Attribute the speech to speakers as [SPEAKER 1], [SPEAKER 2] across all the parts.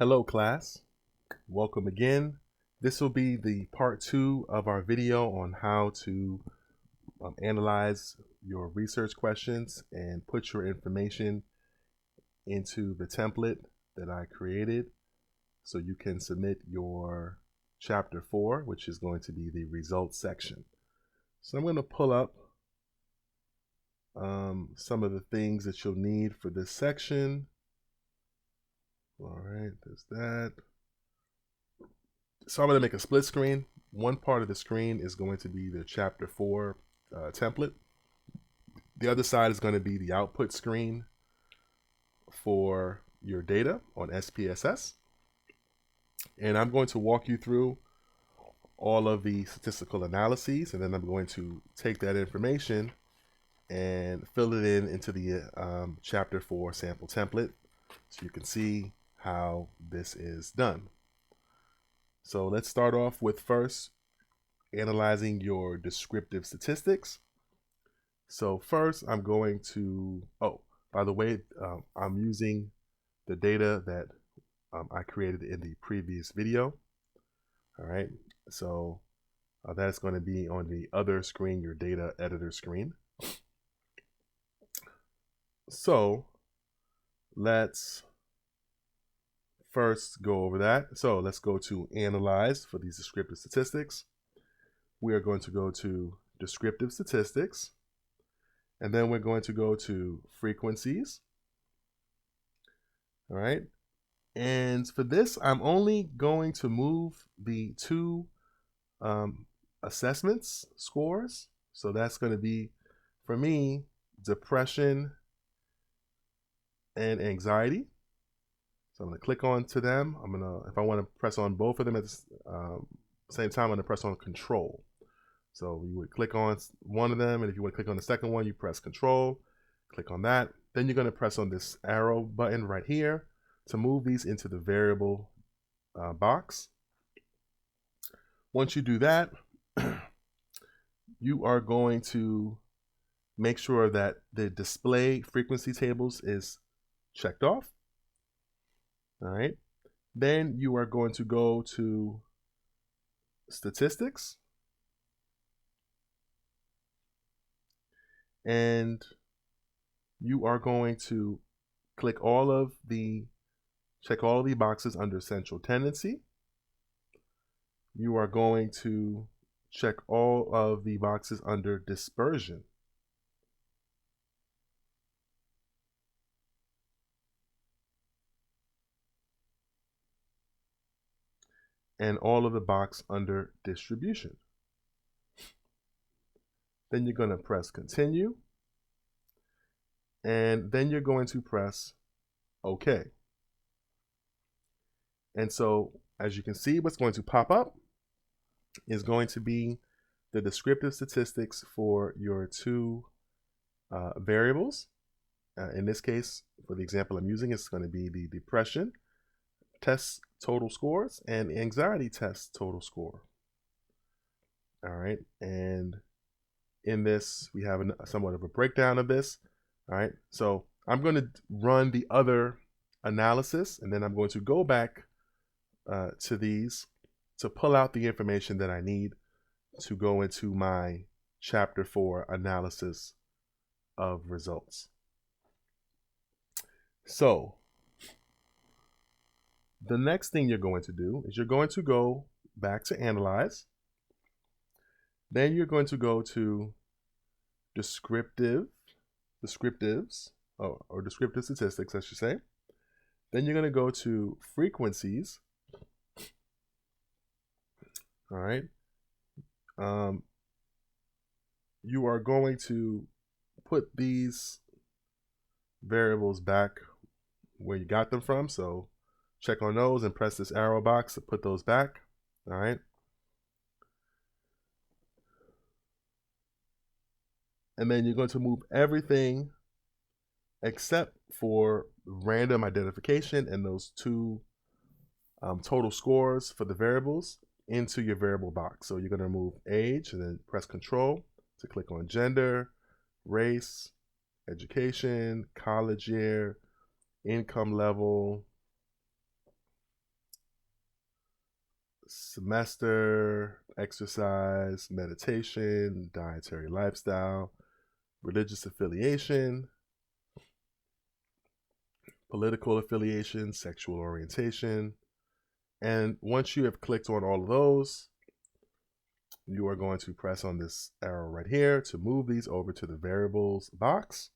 [SPEAKER 1] Hello class, welcome again. This will be the part 2 of our video on how to analyze your research questions and put your information into the template that I created so you can submit your chapter 4, which is going to be the results section. So I'm going to pull up some of the things that you'll need for this section. All right, there's that. So I'm going to make a split screen. One part of the screen is going to be the chapter 4 template. The other side is going to be the output screen for your data on SPSS. And I'm going to walk you through all of the statistical analyses, and then I'm going to take that information and fill it into the chapter 4 sample template so you can see how this is done. So let's start off with first analyzing your descriptive statistics. So first I'm going to, by the way, I'm using the data that I created in the previous video. All right, so that's going to be on the other screen, your data editor screen. So let's first go over that. So let's go to analyze for these descriptive statistics. We are going to go to descriptive statistics, and then we're going to go to frequencies. All right. And for this, I'm only going to move the two assessments scores. So that's going to be, for me, depression and anxiety. So I'm going to click on to them. If I want to press on both of them at the same time, I'm going to press on control. So you would click on one of them, and if you want to click on the second one, you press control, click on that. Then you're going to press on this arrow button right here to move these into the variable box. Once you do that, you are going to make sure that the display frequency tables is checked off. All right. Then you are going to go to statistics, and you are going to click check all of the boxes under central tendency. You are going to check all of the boxes under dispersion. And all of the box under distribution. Then you're going to press continue. And then you're going to press OK. And so as you can see, what's going to pop up is going to be the descriptive statistics for your two variables. In this case, for the example I'm using, it's going to be the depression test total scores and anxiety test total score. All right, and in this we have somewhat of a breakdown of this. All right, so I'm going to run the other analysis, and then I'm going to go back to these to pull out the information that I need to go into my chapter 4 analysis of results. So the next thing you're going to do is you're going to go back to analyze. Then you're going to go to descriptive statistics, I should say. Then you're going to go to frequencies. All right. You are going to put these variables back where you got them from. So check on those and press this arrow box to put those back. All right. And then you're going to move everything except for random identification and those two total scores for the variables into your variable box. So you're going to remove age and then press control to click on gender, race, education, college year, income level, semester, exercise, meditation, dietary lifestyle, religious affiliation, political affiliation, sexual orientation. And once you have clicked on all of those, you are going to press on this arrow right here to move these over to the variables box.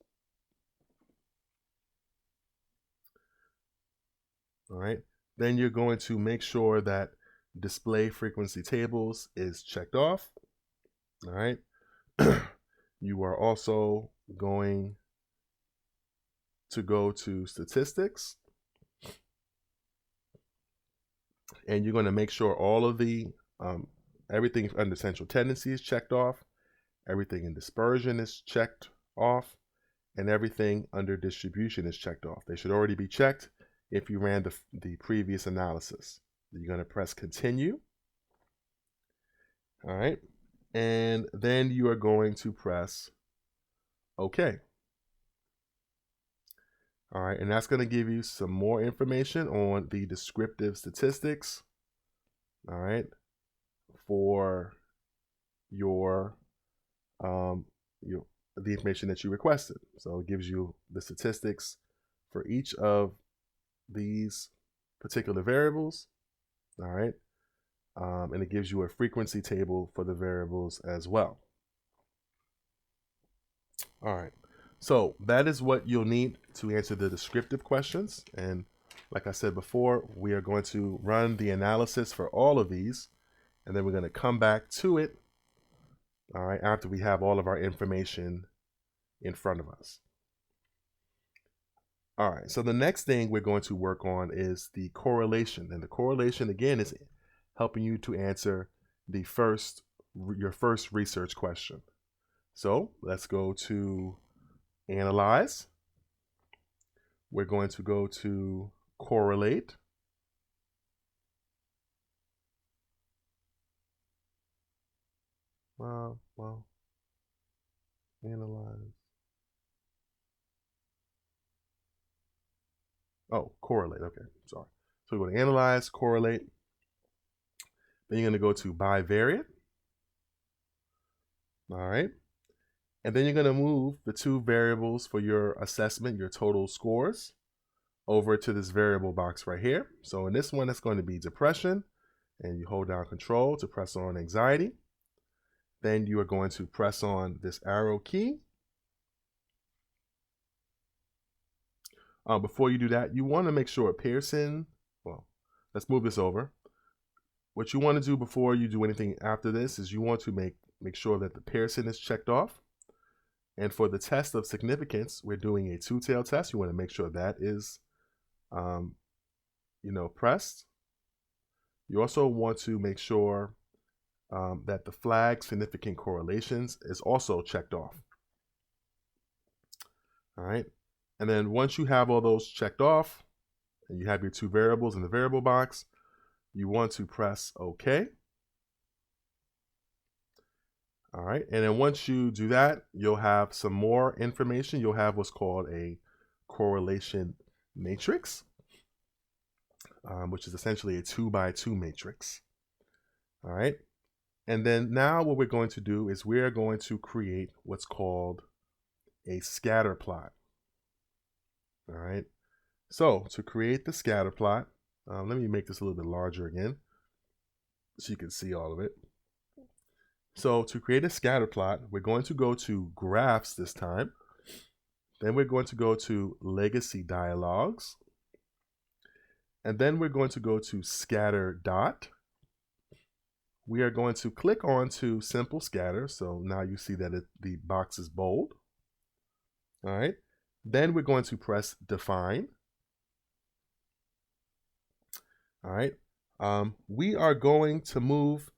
[SPEAKER 1] All right. Then you're going to make sure that display frequency tables is checked off. All right. You are also going to go to statistics, and you're going to make sure all of the everything under central tendency is checked off, everything in dispersion is checked off, and everything under distribution is checked off. They should already be checked if you ran the previous analysis. You're going to press continue. All right. And then you are going to press OK. All right. And that's going to give you some more information on the descriptive statistics. All right. For the information that you requested. So it gives you the statistics for each of these particular variables. All right. And it gives you a frequency table for the variables as well. All right. So that is what you'll need to answer the descriptive questions. And like I said before, we are going to run the analysis for all of these, and then we're going to come back to it, all right, after we have all of our information in front of us. All right, so the next thing we're going to work on is the correlation. And the correlation, again, is helping you to answer your first research question. So let's go to Analyze. We're going to go to Correlate. Analyze. Oh, correlate. Okay, sorry. So we're going to Analyze, Correlate. Then you're going to go to Bivariate. All right. And then you're going to move the two variables for your assessment, your total scores, over to this variable box right here. So in this one, it's going to be depression, and you hold down Control to press on anxiety. Then you are going to press on this arrow key. Before you do that, you want to make sure Pearson, well, let's move this over. What you want to do before you do anything after this is you want to make sure that the Pearson is checked off. And for the test of significance, we're doing a two-tailed test. You want to make sure that is, pressed. You also want to make sure that the flag significant correlations is also checked off. All right. And then once you have all those checked off and you have your two variables in the variable box, you want to press OK. All right. And then once you do that, you'll have some more information. You'll have what's called a correlation matrix, which is essentially a 2x2 matrix. All right. And then now what we're going to do is we're going to create what's called a scatter plot. All right. So to create the scatter plot, let me make this a little bit larger again so you can see all of it. So to create a scatter plot, we're going to go to Graphs this time. Then we're going to go to Legacy Dialogues. And then we're going to go to Scatter Dot. We are going to click on to Simple Scatter. So now you see that the box is bold. All right. Then we're going to press Define. All right. We are going to move.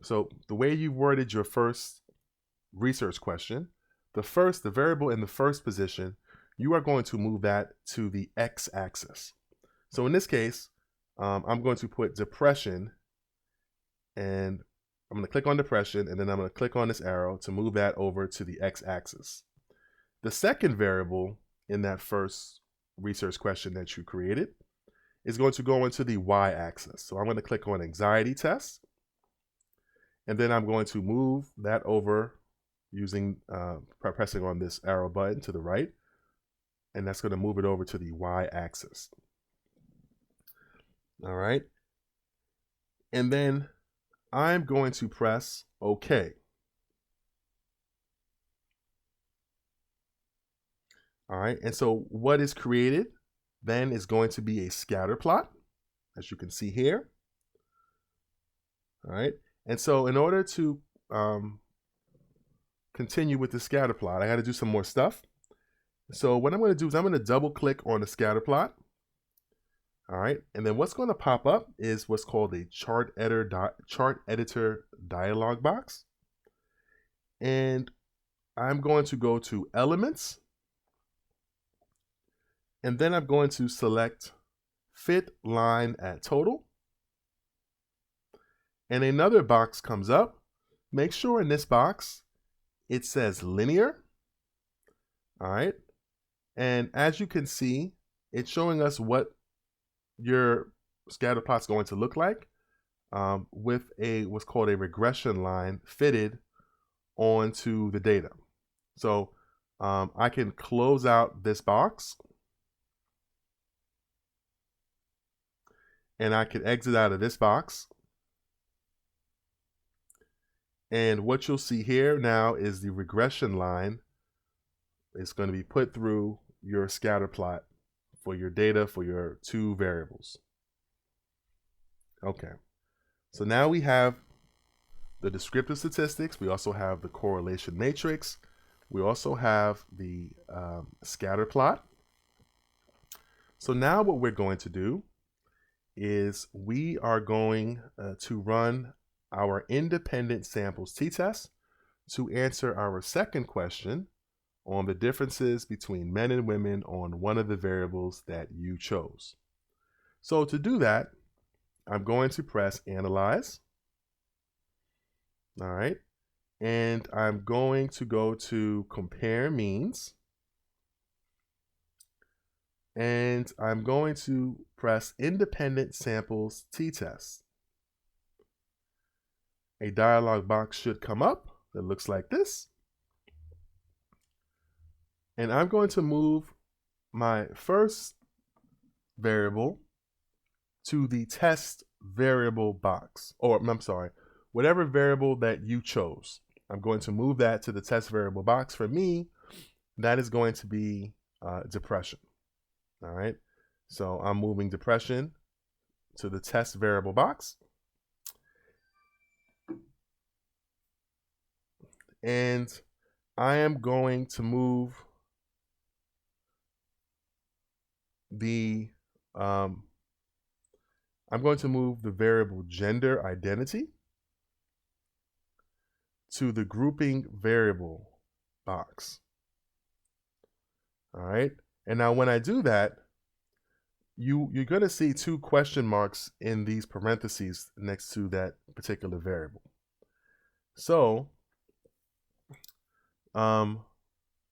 [SPEAKER 1] So the way you worded your first research question, the variable in the first position, you are going to move that to the x-axis. So in this case, I'm going to put depression, and I'm going to click on depression, and then I'm going to click on this arrow to move that over to the x-axis. The second variable in that first research question that you created is going to go into the y-axis. So I'm going to click on anxiety test, and then I'm going to move that over using pressing on this arrow button to the right, and that's going to move it over to the y-axis. All right, and then I'm going to press OK. All right, and so what is created then is going to be a scatter plot, as you can see here. All right, and so in order to continue with the scatter plot, I got to do some more stuff. So what I'm going to do is I'm going to double click on the scatter plot. All right, and then what's going to pop up is what's called a chart editor dialog box. And I'm going to go to Elements, and then I'm going to select Fit Line at Total. And another box comes up. Make sure in this box it says Linear. All right, and as you can see, it's showing us what your scatter plot's going to look like with what's called a regression line fitted onto the data. So I can close out this box, and I can exit out of this box. And what you'll see here now is the regression line is going to be put through your scatter plot for your data for your two variables. Okay, so now we have the descriptive statistics. We also have the correlation matrix. We also have the scatter plot. So now what we're going to do is we are going to run our independent samples t-test to answer our second question on the differences between men and women on one of the variables that you chose. So to do that, I'm going to press Analyze. All right, and I'm going to go to Compare Means, and I'm going to press Independent Samples t-test. A dialog box should come up that looks like this. And I'm going to move my first variable to the test variable box, or I'm sorry, whatever variable that you chose. I'm going to move that to the test variable box. For me, that is going to be depression. All right, so I'm moving depression to the test variable box. And I am going to move the variable gender identity to the grouping variable box. All right, and now when I do that, you're going to see two question marks in these parentheses next to that particular variable. So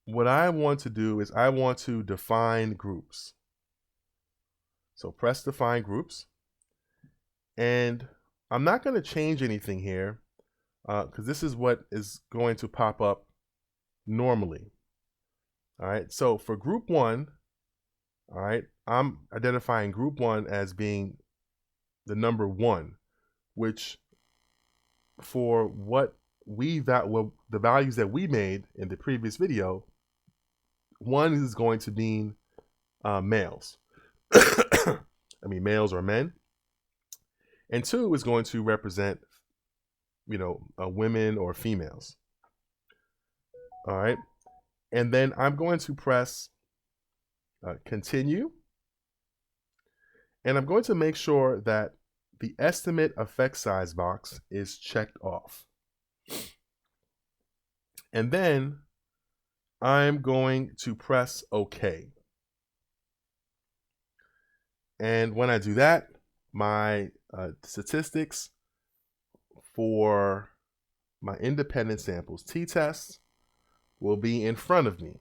[SPEAKER 1] what I want to do is I want to define groups. So press Define Groups, and I'm not going to change anything here because this is what is going to pop up normally. All right, so for group 1, all right, I'm identifying group 1 as being the number 1, which for what the values that we made in the previous video, 1 is going to mean males. I mean males or men, and 2 is going to represent, women or females. All right, and then I'm going to press Continue, and I'm going to make sure that the Estimate Effect Size box is checked off, and then I'm going to press OK. And when I do that, my statistics for my independent samples t-test will be in front of me.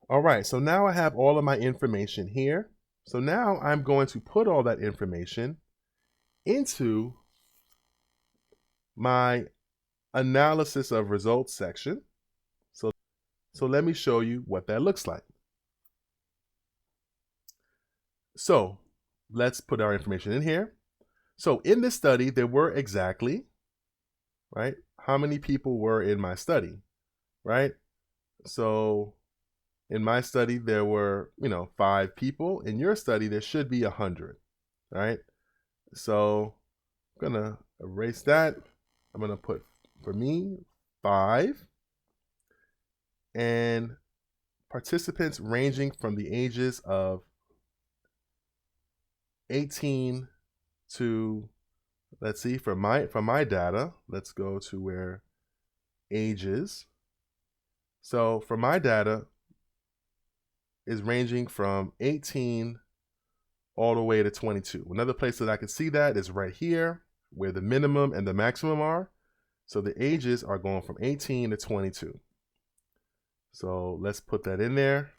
[SPEAKER 1] All right, so now I have all of my information here. So now I'm going to put all that information into my analysis of results section. So let me show you what that looks like. So let's put our information in here. So in this study, there were exactly, right, how many people were in my study, right? So in my study, there were, 5 people. In your study, there should be 100, right? So I'm gonna erase that. I'm gonna put, for me, 5, and participants ranging from the ages of 18 to, let's see, for my data, let's go to where ages. So for my data is ranging from 18 all the way to 22. Another place that I can see that is right here, where the minimum and the maximum are. So the ages are going from 18 to 22. So let's put that in there.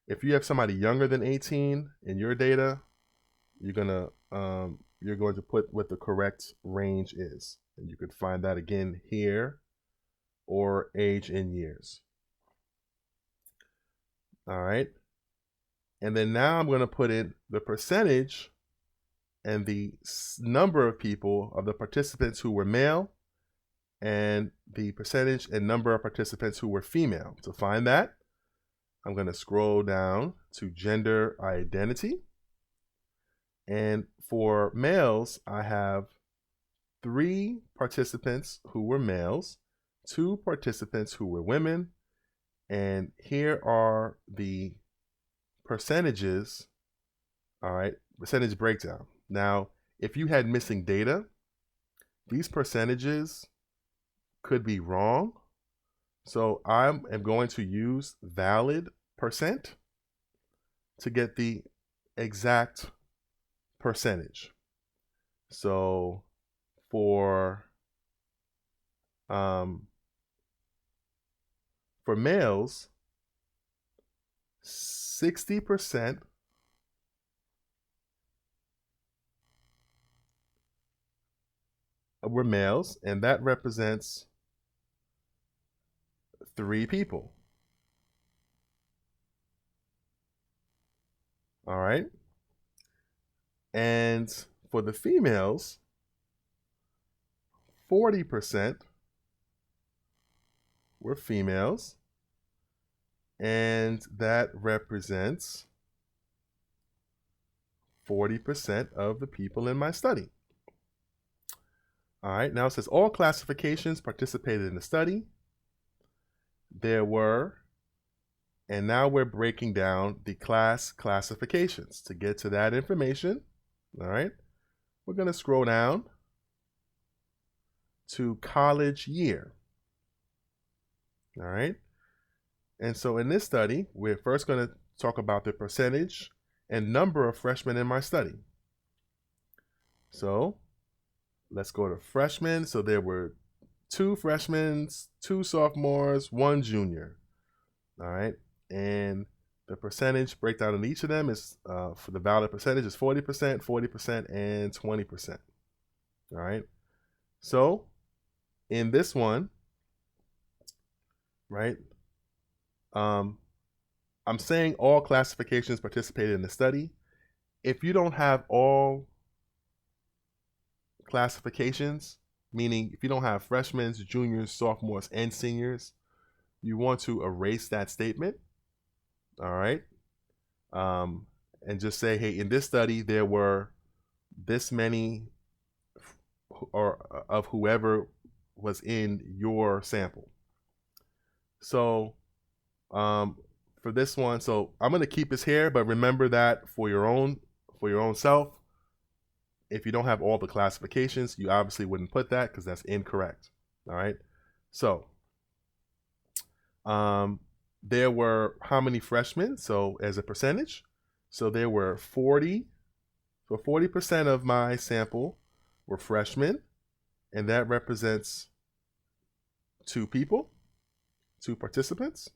[SPEAKER 1] If you have somebody younger than 18 in your data, you're going to put what the correct range is. And you could find that again here, or age in years. All right. And then now I'm going to put in the percentage and the number of people, of the participants who were male, and the percentage and number of participants who were female. To find that, I'm going to scroll down to gender identity. And for males, I have 3 participants who were males, 2 participants who were women, and here are the percentages. All right, percentage breakdown. Now, if you had missing data, these percentages could be wrong. So I am going to use valid percent to get the exact percentage. So for males, 60% were males, and that represents 3 people. All right. And for the females, 40% were females, and that represents 40% of the people in my study. All right, now it says all classifications participated in the study. There were, and now we're breaking down the class classifications. To get to that information, all right, we're going to scroll down to college year. All right, and so in this study, we're first going to talk about the percentage and number of freshmen in my study. So let's go to freshmen. So there were 2 freshmen, 2 sophomores, 1 junior. All right. And the percentage breakdown in each of them is, for the valid percentage, is 40%, 40%, and 20%. All right. So in this one, right, I'm saying all classifications participated in the study. If you don't have all classifications, meaning if you don't have freshmen, juniors, sophomores, and seniors, you want to erase that statement. All right. And just say, hey, in this study, there were this many or of whoever was in your sample. So for this one, so I'm going to keep this here, but remember that for your own self, if you don't have all the classifications, you obviously wouldn't put that because that's incorrect. All right. So there were how many freshmen? So as a percentage, so there were 40. So 40% of my sample were freshmen, and that represents 2 people, 2 participants.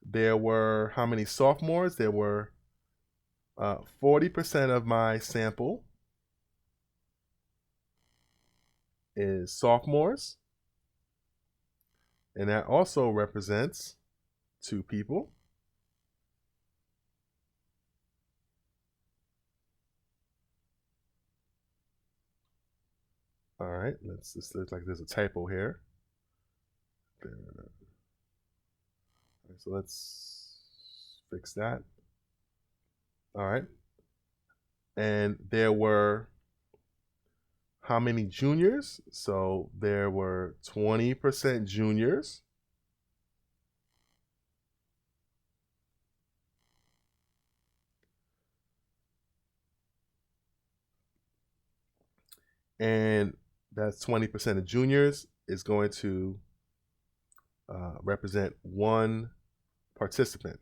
[SPEAKER 1] There were how many sophomores? There were 40% of my sample is sophomores, and that also represents 2 people. All right, this looks like there's a typo here. So let's fix that. All right. And there were how many juniors? So there were 20% juniors. And that's 20% of juniors is going to represent 1 participant.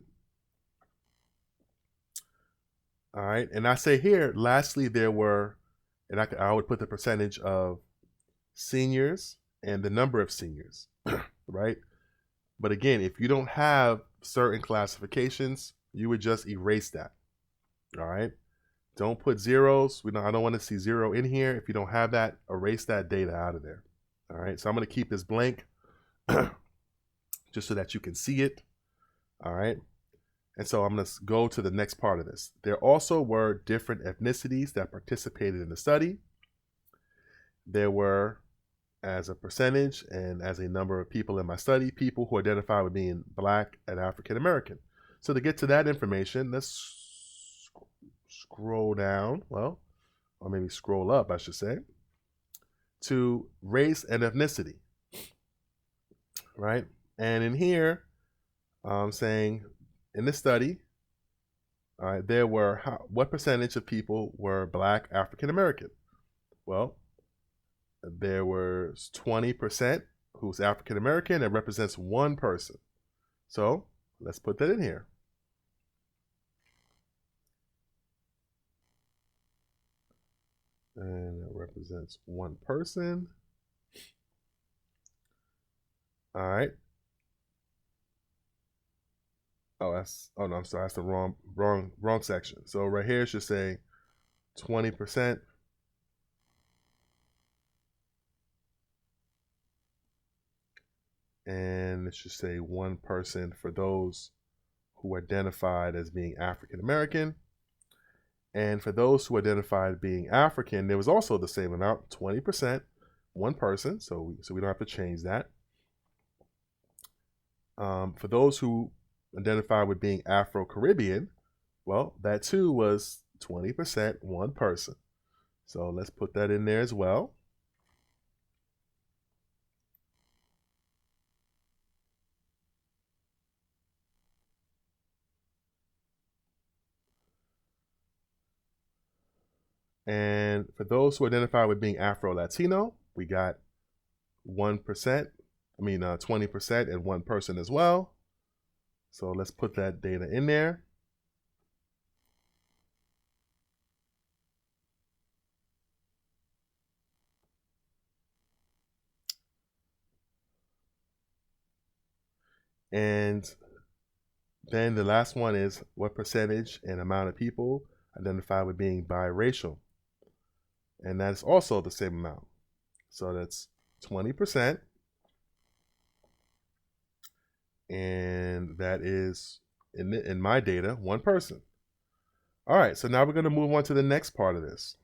[SPEAKER 1] All right. And I say here, lastly, there were, and I would put the percentage of seniors and the number of seniors, right? But again, if you don't have certain classifications, you would just erase that. All right. Don't put zeros. I don't want to see 0 in here. If you don't have that, erase that data out of there. All right. So I'm going to keep this blank just so that you can see it. All right. And so I'm going to go to the next part of this. There also were different ethnicities that participated in the study. There were, as a percentage and as a number of people in my study, people who identify with being Black and African American. So to get to that information, let's scroll down, well, or maybe scroll up, I should say, to race and ethnicity, right? And in here, I'm saying in this study, all right, there were what percentage of people were Black African American? Well, there was 20% who's African American. That represents 1 person. So let's put that in here. And it represents 1 person. All right. Oh, no, I'm sorry, that's the wrong section. So right here it should say 20%. And it should say 1 person for those who identified as being African American. And for those who identified being African, there was also the same amount, 20%, 1 person. So we don't have to change that. For those who identify with being Afro-Caribbean, well, that too was 20%, 1 person. So let's put that in there as well. And for those who identify with being Afro-Latino, we got 1%, 20% and 1 person as well. So let's put that data in there. And then the last one is what percentage and amount of people identify with being biracial. And that's also the same amount. So that's 20%. And that is, in my data, 1 person. All right, so now we're going to move on to the next part of this.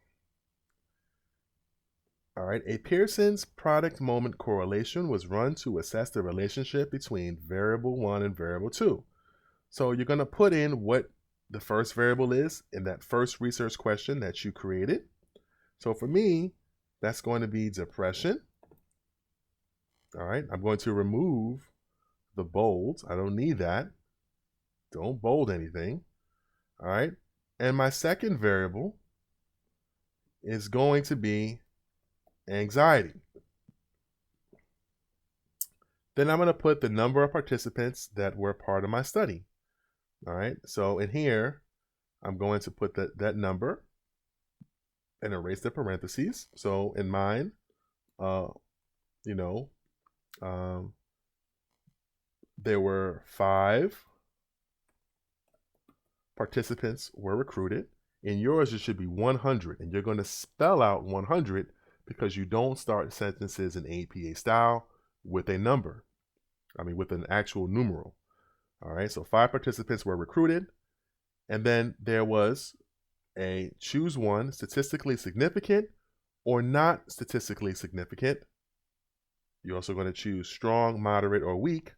[SPEAKER 1] All right, a Pearson's product moment correlation was run to assess the relationship between variable 1 and variable 2. So you're going to put in what the first variable is in that first research question that you created. So for me, that's going to be depression. All right, I'm going to remove the bold. I don't need that. Don't bold anything. All right, and my second variable is going to be anxiety. Then I'm going to put the number of participants that were part of my study. All right, so in here, I'm going to put that number and erase the parentheses. So in mine, there were 5 participants were recruited. In yours, it should be 100, and you're going to spell out 100 because you don't start sentences in APA style with a number. With an actual numeral. All right, so 5 participants were recruited, and then there was a choose one, statistically significant or not statistically significant. You're also going to choose strong, moderate, or weak,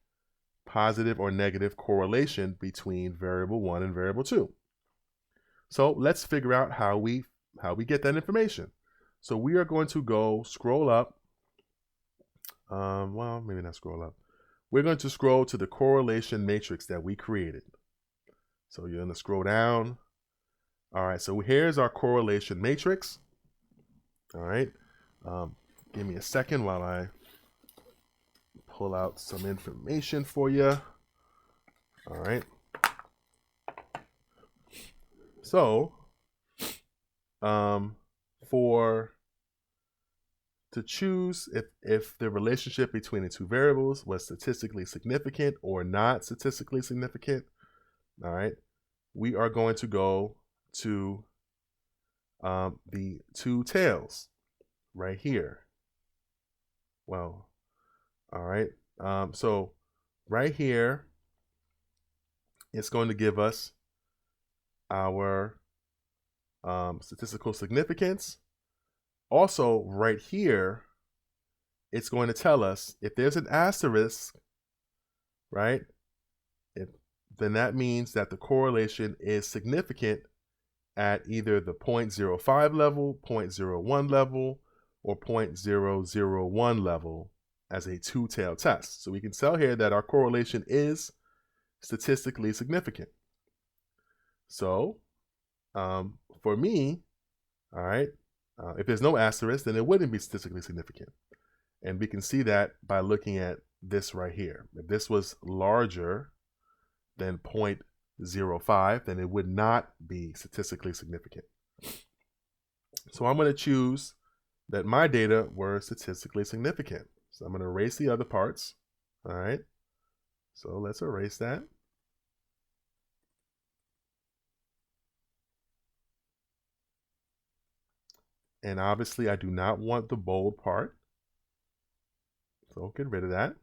[SPEAKER 1] positive or negative correlation between variable 1 and variable 2. So let's figure out how we get that information. So we are going to go scroll up. Well, maybe not scroll up. We're going to scroll to the correlation matrix that we created. So you're going to scroll down. All right, so here's our correlation matrix. All right, give me a second while I pull out some information for you. All right. So, to choose if the relationship between the two variables was statistically significant or not statistically significant, all right, we are going to go to the two tails right here. Well, all right. So right here, it's going to give us our statistical significance. Also, right here, it's going to tell us if there's an asterisk, right? Then that means that the correlation is significant at either the 0.05 level, 0.01 level, or 0.001 level as a two-tailed test. So we can tell here that our correlation is statistically significant. So for me, all right, if there's no asterisk, then it wouldn't be statistically significant. And we can see that by looking at this right here. If this was larger than 0.05, then it would not be statistically significant. So I'm going to choose that my data were statistically significant. So I'm going to erase the other parts. All right. So let's erase that. And obviously, I do not want the bold part. So get rid of that.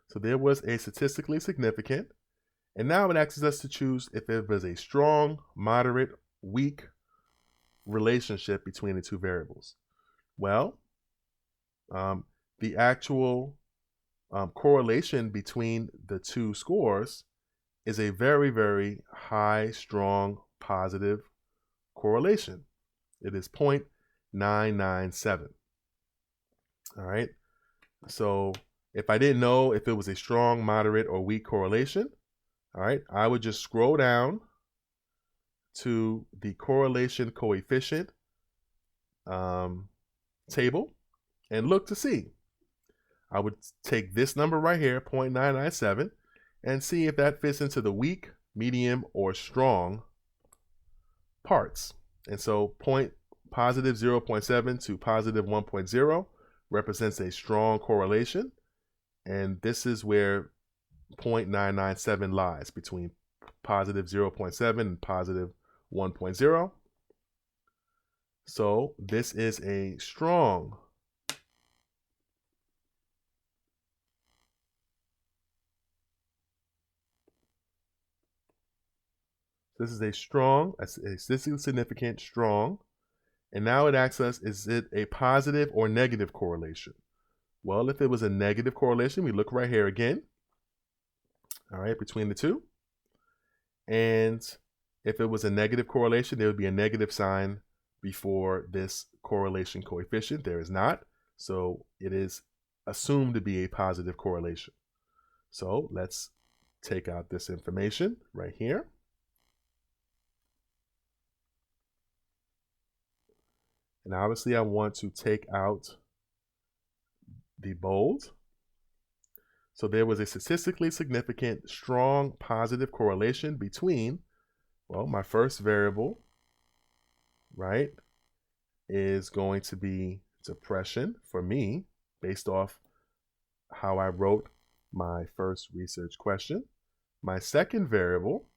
[SPEAKER 1] So there was a statistically significant. And now it asks us to choose if it was a strong, moderate, weak relationship between the two variables. Well, the actual correlation between the two scores is a very, very high, strong, positive correlation. It is 0.997. All right. So if I didn't know if it was a strong, moderate, or weak correlation, all right, I would just scroll down to the correlation coefficient table and look to see. I would take this number right here, 0.997, and see if that fits into the weak, medium, or strong parts. And so positive 0.7 to positive 1.0 represents a strong correlation. And this is where 0.997 lies, between positive 0.7 and positive 1.0. So this is a strong statistically significant, strong. And now it asks us, is it a positive or negative correlation? Well, if it was a negative correlation, we look right here again, all right, between the two. And if it was a negative correlation, there would be a negative sign before this correlation coefficient. There is not. So it is assumed to be a positive correlation. So let's take out this information right here. And obviously, I want to take out the bold. So there was a statistically significant, strong, positive correlation between, well, my first variable, right, is going to be depression for me, based off how I wrote my first research question. My second variable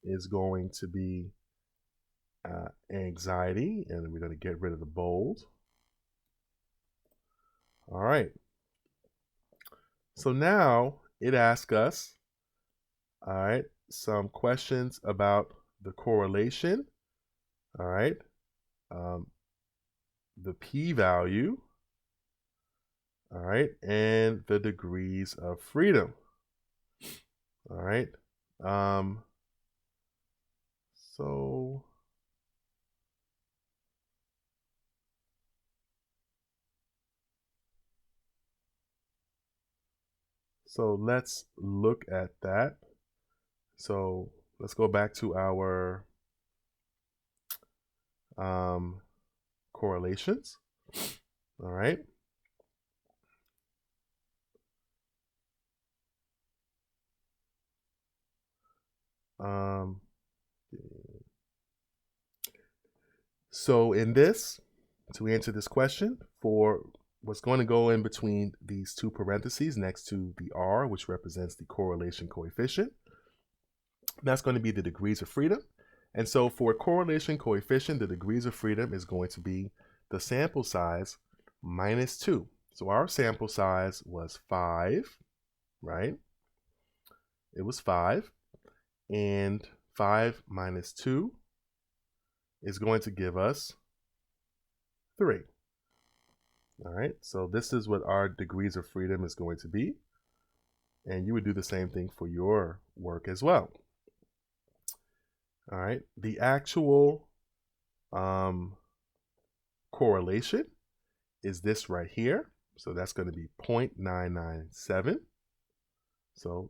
[SPEAKER 1] is going to be anxiety, and we're going to get rid of the bold. All right. So now it asks us, all right, some questions about the correlation, all right, the p-value, all right, and the degrees of freedom, all right. So let's look at that. So let's go back to our correlations. All right. So in this, to answer this question, for what's going to go in between these two parentheses next to the R, which represents the correlation coefficient, that's going to be the degrees of freedom. And so for correlation coefficient, the degrees of freedom is going to be the sample size minus 2. So our sample size was 5, right? It was 5. And 5 minus 2 is going to give us 3. All right, so this is what our degrees of freedom is going to be. And you would do the same thing for your work as well. All right, the actual correlation is this right here. So that's going to be 0.997. So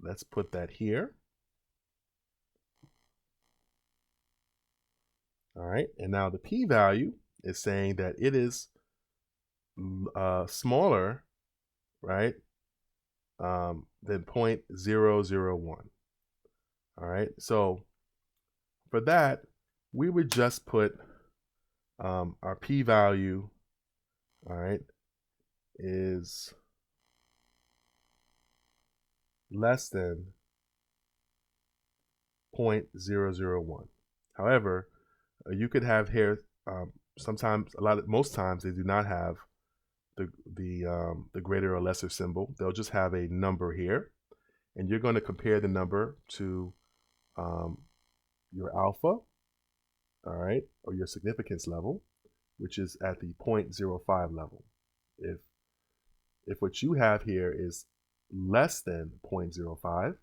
[SPEAKER 1] let's put that here. All right, and now the p-value is saying that it is smaller, right, than 0.001. All right, so for that, we would just put our p-value, all right, is less than 0.001. However, you could have here sometimes, most times they do not have the greater or lesser symbol. They'll just have a number here, and you're going to compare the number to your alpha, all right, or your significance level, which is at the 0.05 level. If what you have here is less than 0.05,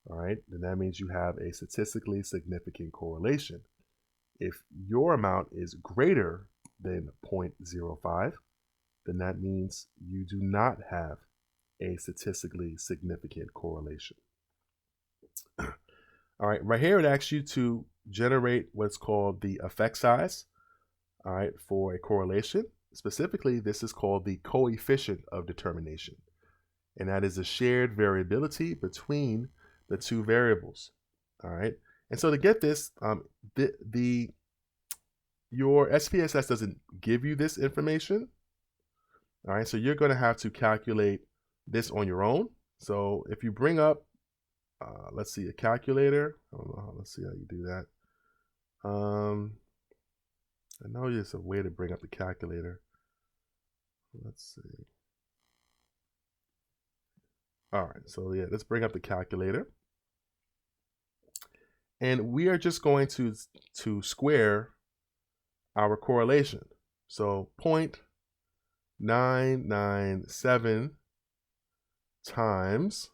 [SPEAKER 1] all right, then that means you have a statistically significant correlation. If your amount is greater than 0.05, then that means you do not have a statistically significant correlation. All right, right here it asks you to generate what's called the effect size, all right, for a correlation. Specifically, this is called the coefficient of determination, and that is the shared variability between the two variables. All right, and so to get this, your SPSS doesn't give you this information. All right, so you're going to have to calculate this on your own. So if you bring up, let's see, a calculator. I don't know. Let's see how you do that. I know there's a way to bring up the calculator. Let's see. All right, so yeah, let's bring up the calculator. And we are just going to square our correlation. So 0.997 times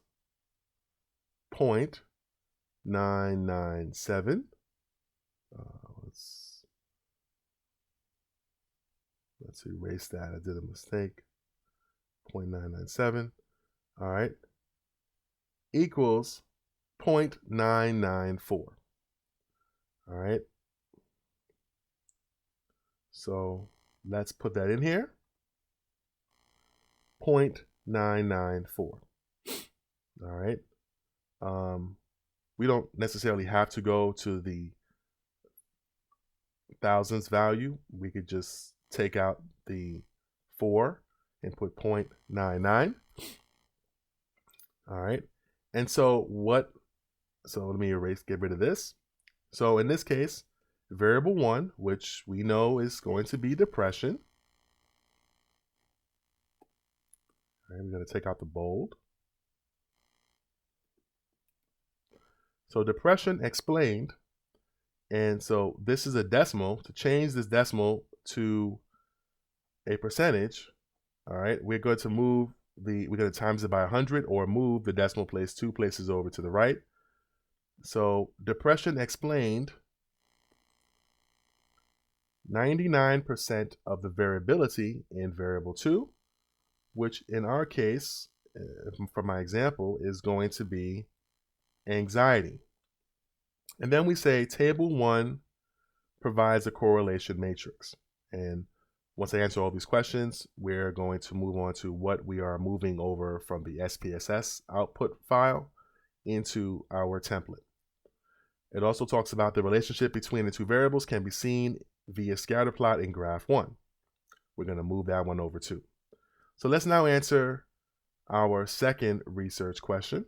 [SPEAKER 1] 0.997. Let's erase that. I did a mistake. 0.997. All right. Equals 0.994. All right. So let's put that in here. 0.994. All right. We don't necessarily have to go to the thousands value. We could just take out the 4 and put 0.99. All right. And so what So let me get rid of this. So in this case, variable 1, which we know is going to be depression. All right, we're going to take out the bold. So depression explained. And so this is a decimal. To change this decimal to a percentage, all right, we're going to we're going to times it by 100 or move the decimal place 2 places over to the right. So depression explained 99% of the variability in variable 2, which in our case, for my example, is going to be anxiety. And then we say table 1 provides a correlation matrix. And once I answer all these questions, we're going to move on to what we are moving over from the SPSS output file into our template. It also talks about the relationship between the two variables can be seen via scatter plot in graph 1. We're going to move that one over too. So let's now answer our second research question.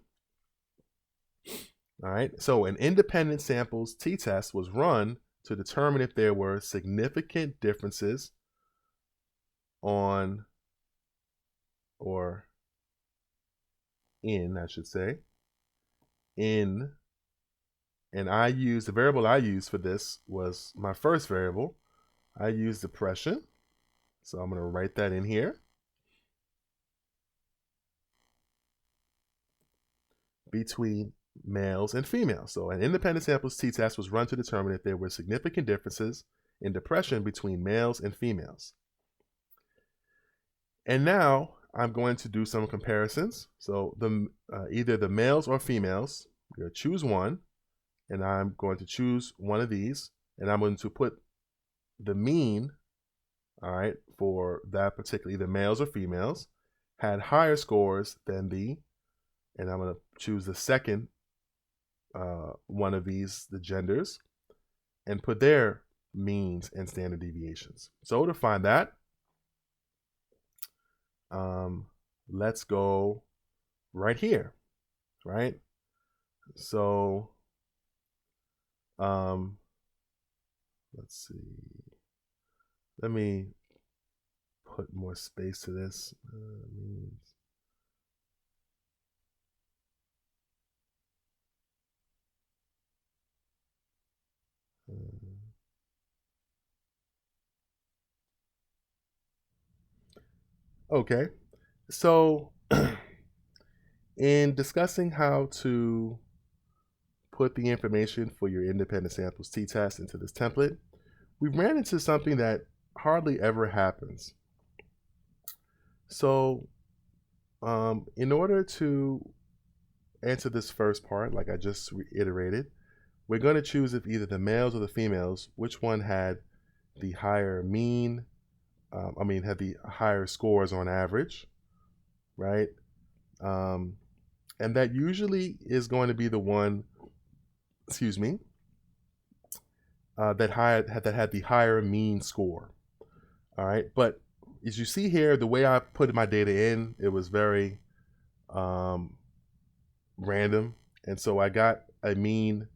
[SPEAKER 1] All right, so an independent samples t-test was run to determine if there were significant differences on, or in, I should say, in, and the variable I used for this was my first variable. I used depression, so I'm going to write that in here. Between males and females. So an independent samples t-test was run to determine if there were significant differences in depression between males and females. And now I'm going to do some comparisons. So either the males or females, I'm going to choose one, and I'm going to choose one of these, and I'm going to put the mean, all right, for that particular, either males or females, had higher scores than and I'm going to choose the second one of these, the genders, and put their means and standard deviations. So to find that, let's go right here, right? So let's see. Let me put more space to this. Okay, so in discussing how to put the information for your independent samples t-test into this template, we ran into something that hardly ever happens. So in order to answer this first part, like I just reiterated, we're going to choose if either the males or the females, which one had the higher mean, had the higher scores on average, right? And that usually is going to be the one, that had the higher mean score. All right, but as you see here, the way I put my data in, it was very random, and so I got a mean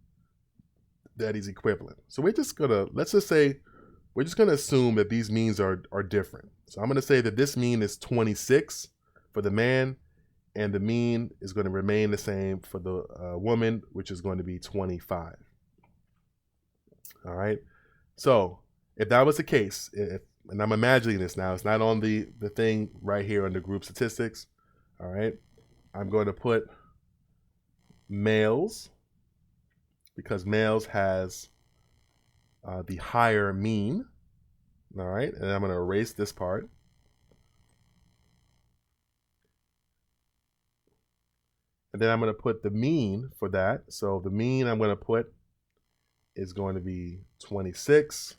[SPEAKER 1] that is equivalent. So we're just gonna, let's just say, we're just gonna assume that these means are different. So I'm gonna say that this mean is 26 for the man, and the mean is going to remain the same for the woman, which is going to be 25. All right. So if that was the case, and I'm imagining this now, it's not on the thing right here under group statistics. All right. I'm going to put males, because males has the higher mean. All right. And I'm going to erase this part. And then I'm going to put the mean for that. So the mean I'm going to put is going to be 26.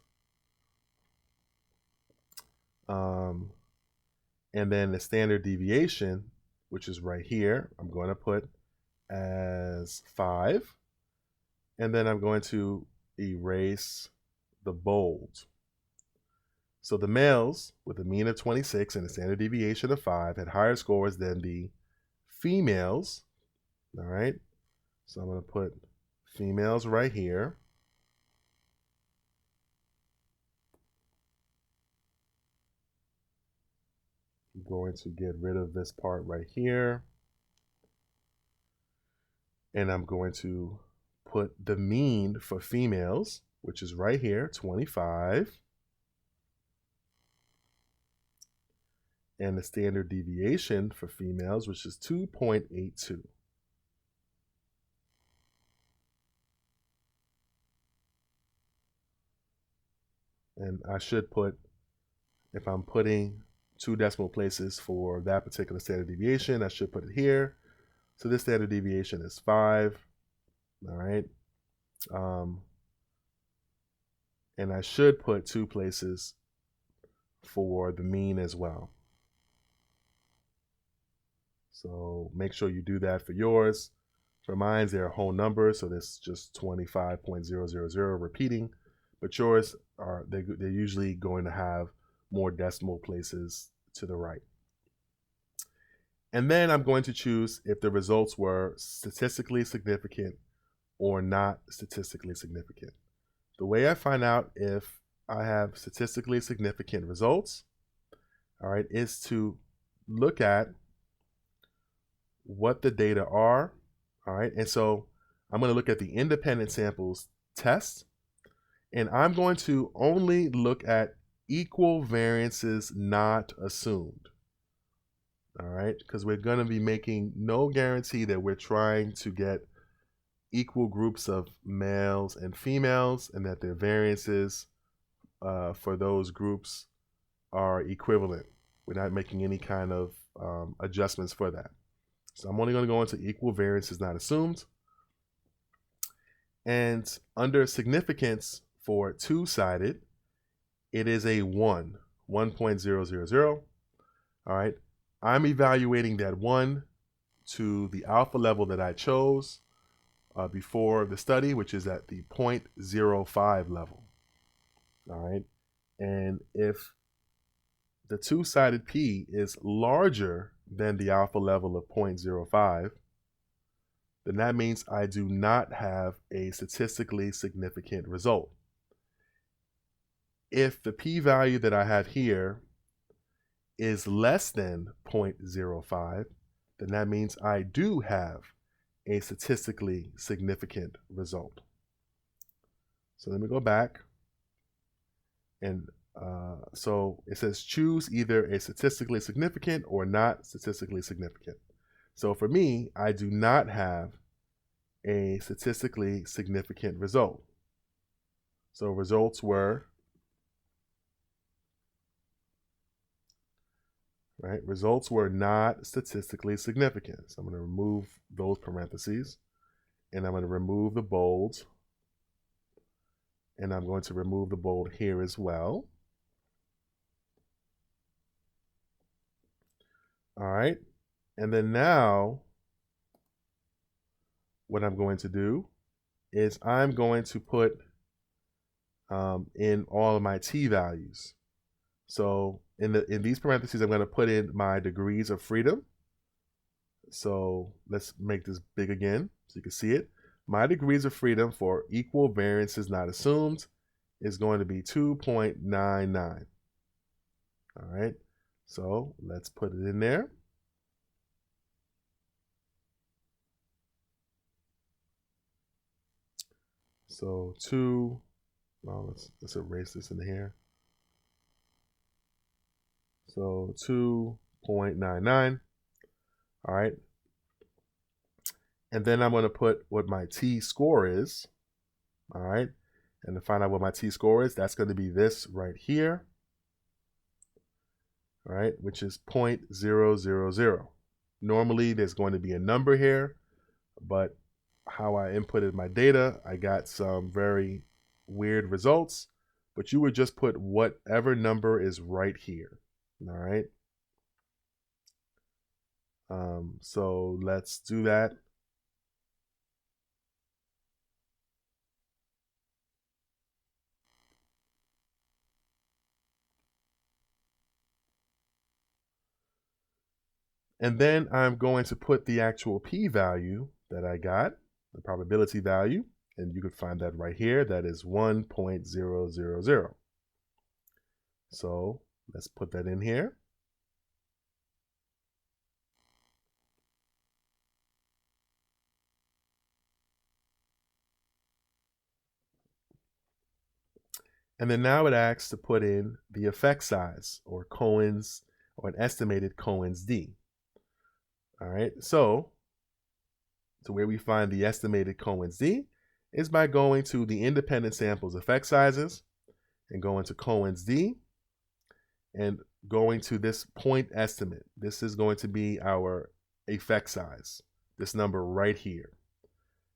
[SPEAKER 1] And then the standard deviation, which is right here, I'm going to put as 5. And then I'm going to erase the bold. So the males with a mean of 26 and a standard deviation of 5 had higher scores than the females. All right. So I'm going to put females right here. I'm going to get rid of this part right here. And I'm going to put the mean for females, which is right here, 25. And the standard deviation for females, which is 2.82. And I should put, if I'm putting 2 decimal places for that particular standard deviation, I should put it here. So this standard deviation is 5. All right. And I should put 2 places for the mean as well. So make sure you do that for yours. For mine, they're whole numbers, so this is just 25.000 repeating. But yours are they're usually going to have more decimal places to the right. And then I'm going to choose if the results were statistically significant or not statistically significant. The way I find out if I have statistically significant results, all right, is to look at what the data are, all right? And so I'm going to look at the independent samples test, and I'm going to only look at equal variances not assumed, all right? Because we're going to be making no guarantee that we're trying to get equal groups of males and females and that their variances for those groups are equivalent. We're not making any kind of adjustments for that. So I'm only going to go into equal variances not assumed. And under significance for two-sided, it is a 1.000. All right. I'm evaluating that 1 to the alpha level that I chose before the study, which is at the 0.05 level. All right. And if the two-sided P is larger than the alpha level of 0.05, then that means I do not have a statistically significant result. If the p-value that I have here is less than 0.05, then that means I do have a statistically significant result. So let me go back. And so it says choose either a statistically significant or not statistically significant. So for me, I do not have a statistically significant result. So results were, right? Results were not statistically significant. So I'm going to remove those parentheses, and I'm going to remove the bold, and I'm going to remove the bold here as well. All right. And then now what I'm going to do is I'm going to put in all of my t values. So in these parentheses, I'm going to put in my degrees of freedom. So let's make this big again so you can see it. My degrees of freedom for equal variances not assumed is going to be 2.99. All right. So let's put it in there. So let's erase this in here. So 2.99. All right. And then I'm going to put what my t-score is. All right. And to find out what my t-score is, that's going to be this right here. All right, which is 0.000. Normally, there's going to be a number here, but how I inputted my data, I got some very weird results, but you would just put whatever number is right here. All right. So let's do that. And then I'm going to put the actual p-value that I got, the probability value, And you could find that right here. That is 1.000. So let's put that in here. And then now it asks to put in the effect size, or Cohen's, or an estimated Cohen's D. All right, so where we find the estimated Cohen's D is by going to the independent samples effect sizes and going to Cohen's D and going to this point estimate. This is going to be our effect size, this number right here.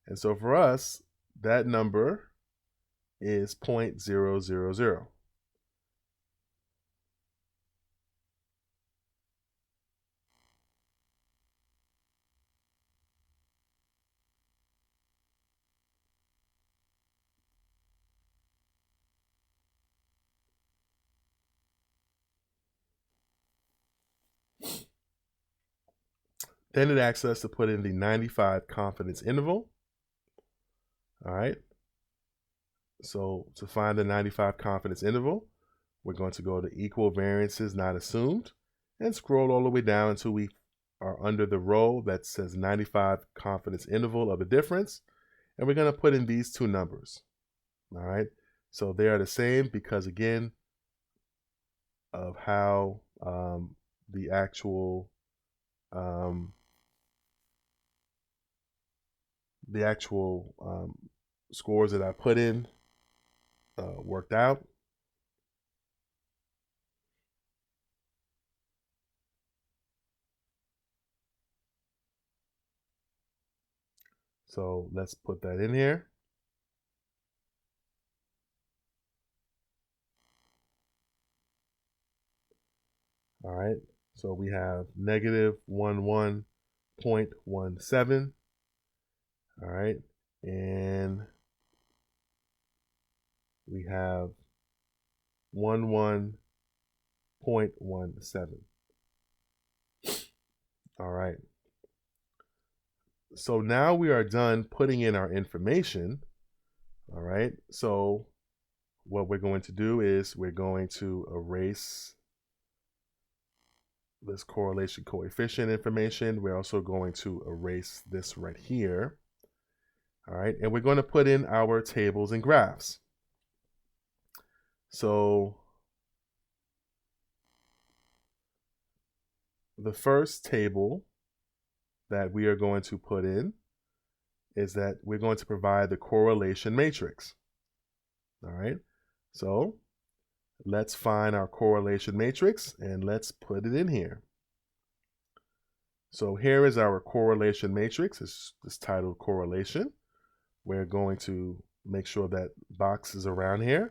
[SPEAKER 1] And so for us, that number is 0.000. Then it asks us to put in the 95 confidence interval. All right. So to find the 95 confidence interval, we're going to go to equal variances not assumed and scroll all the way down until we are under the row that says 95 confidence interval of a difference. And we're going to put in these two numbers. All right. So they are the same because, again, of how the actual scores that I put in worked out. So let's put that in here. All right, so we have negative 11.17. All right, and we have 11.17. All right. So now we are done putting in our information. All right. So what we're going to do is we're going to erase this correlation coefficient information. We're also going to erase this right here. All right. And we're going to put in our tables and graphs. So the first table that we are going to put in is that we're going to provide the correlation matrix. All right. So let's find our correlation matrix and let's put it in here. So here is our correlation matrix. It's titled correlation. We're going to make sure that box is around here.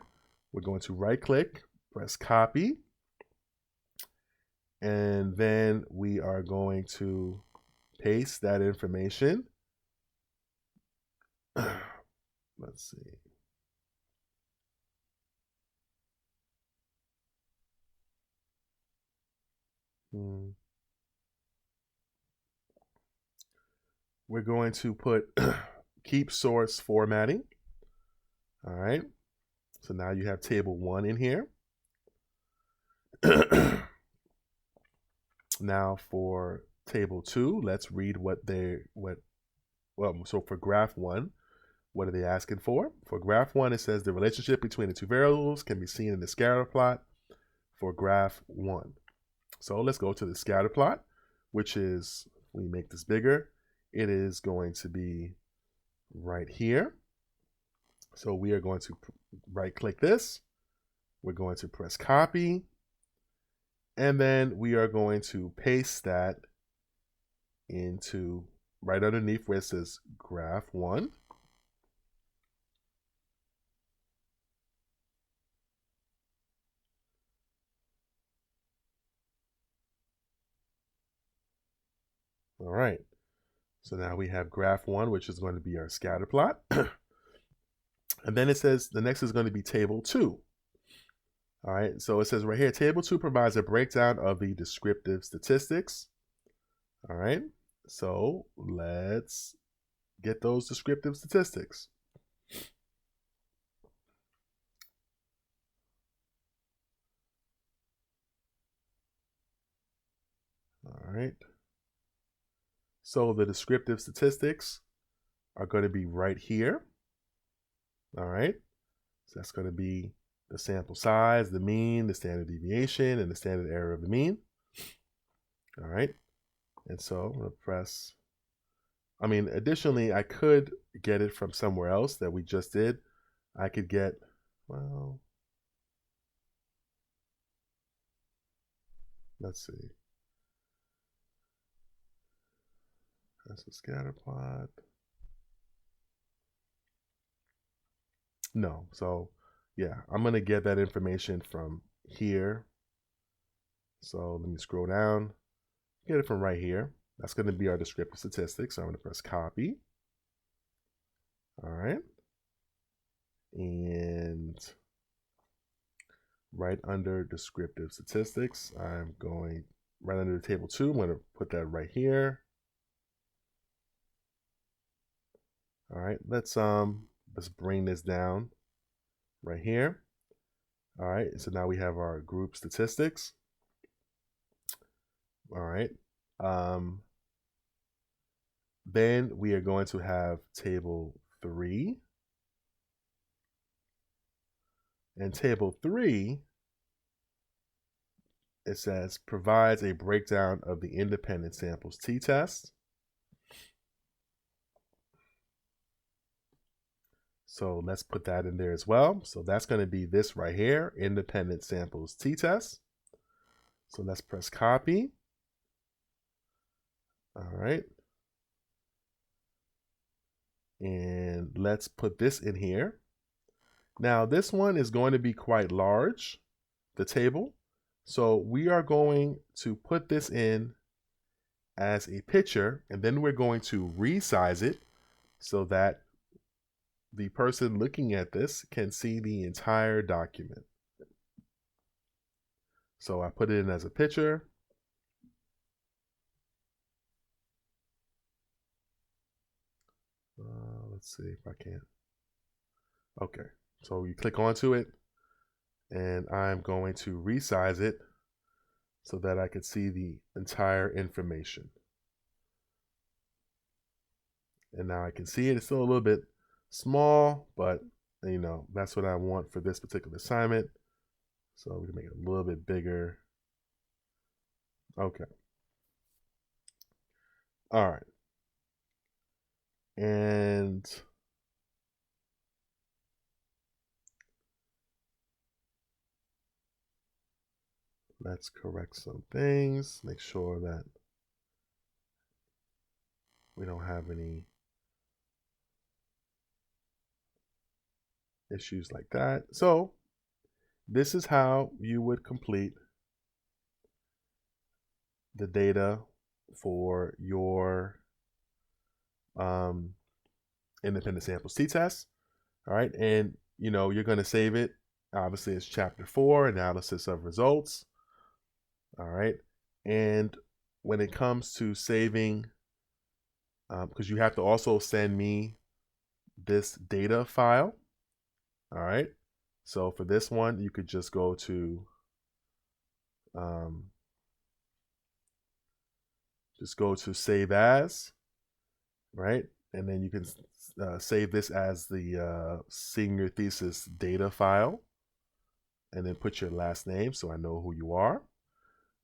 [SPEAKER 1] We're going to right click, press copy, and then we are going to paste that information. Let's see. We're going to put keep source formatting. All right. So now you have table 1 in here. Now for table 2, let's read so for graph 1, what are they asking for? For graph 1, it says the relationship between the two variables can be seen in the scatter plot for graph 1. So let's go to the scatter plot, which is, when we make this bigger, it is going to be right here. So we are going to right click this. We're going to press copy. And then we are going to paste that into right underneath where it says graph 1. All right. So now we have graph 1, which is going to be our scatter plot. And then it says the next is going to be table 2. All right. So it says right here, table 2 provides a breakdown of the descriptive statistics. All right. So let's get those descriptive statistics. All right. So the descriptive statistics are going to be right here. All right. So that's going to be the sample size, the mean, the standard deviation, and the standard error of the mean. All right. And so I'm going to press, additionally, I could get it from somewhere else that we just did. I could get, well, let's see. That's a scatter plot. No, so yeah, I'm going to get that information from here. So let me scroll down, get it from right here. That's going to be our descriptive statistics. So I'm going to press copy. All right. And right under descriptive statistics, I'm going right under the table 2. I'm going to put that right here. All right, let's bring this down right here. All right, so now we have our group statistics. All right. Then we are going to have table 3. And table 3, it says provides a breakdown of the independent samples t-test. So let's put that in there as well. So that's going to be this right here, independent samples t-test. So let's press copy. All right. And let's put this in here. Now this one is going to be quite large, the table. So we are going to put this in as a picture, and then we're going to resize it so that the person looking at this can see the entire document. So I put it in as a picture. Let's see if I can. Okay, so you click onto it, and I'm going to resize it so that I could see the entire information. And now I can see it. It's still a little bit small, but that's what I want for this particular assignment. So we can make it a little bit bigger. Okay. All right. And let's correct some things. Make sure that we don't have any issues like that. So this is how you would complete the data for your independent samples t-test. All right, and you're going to save it. Obviously, it's chapter 4, analysis of results. All right, and when it comes to saving, because you have to also send me this data file. All right, so for this one, you could just go to save as, right? And then you can save this as the senior thesis data file, and then put your last name so I know who you are.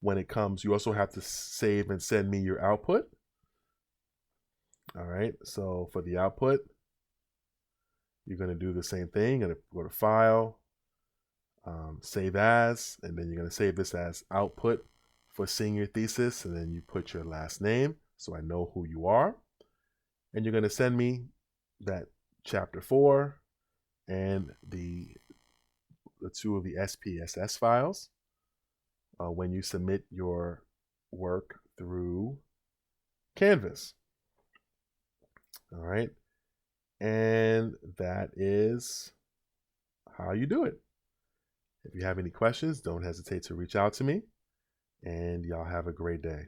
[SPEAKER 1] When it comes, you also have to save and send me your output. All right, so for the output, you're going to do the same thing. You're going to go to File, Save As, and then you're going to save this as output for senior thesis, and then you put your last name so I know who you are. And you're going to send me that chapter 4 and the 2 of the SPSS files when you submit your work through Canvas. All right. And that is how you do it. If you have any questions, don't hesitate to reach out to me. And y'all have a great day.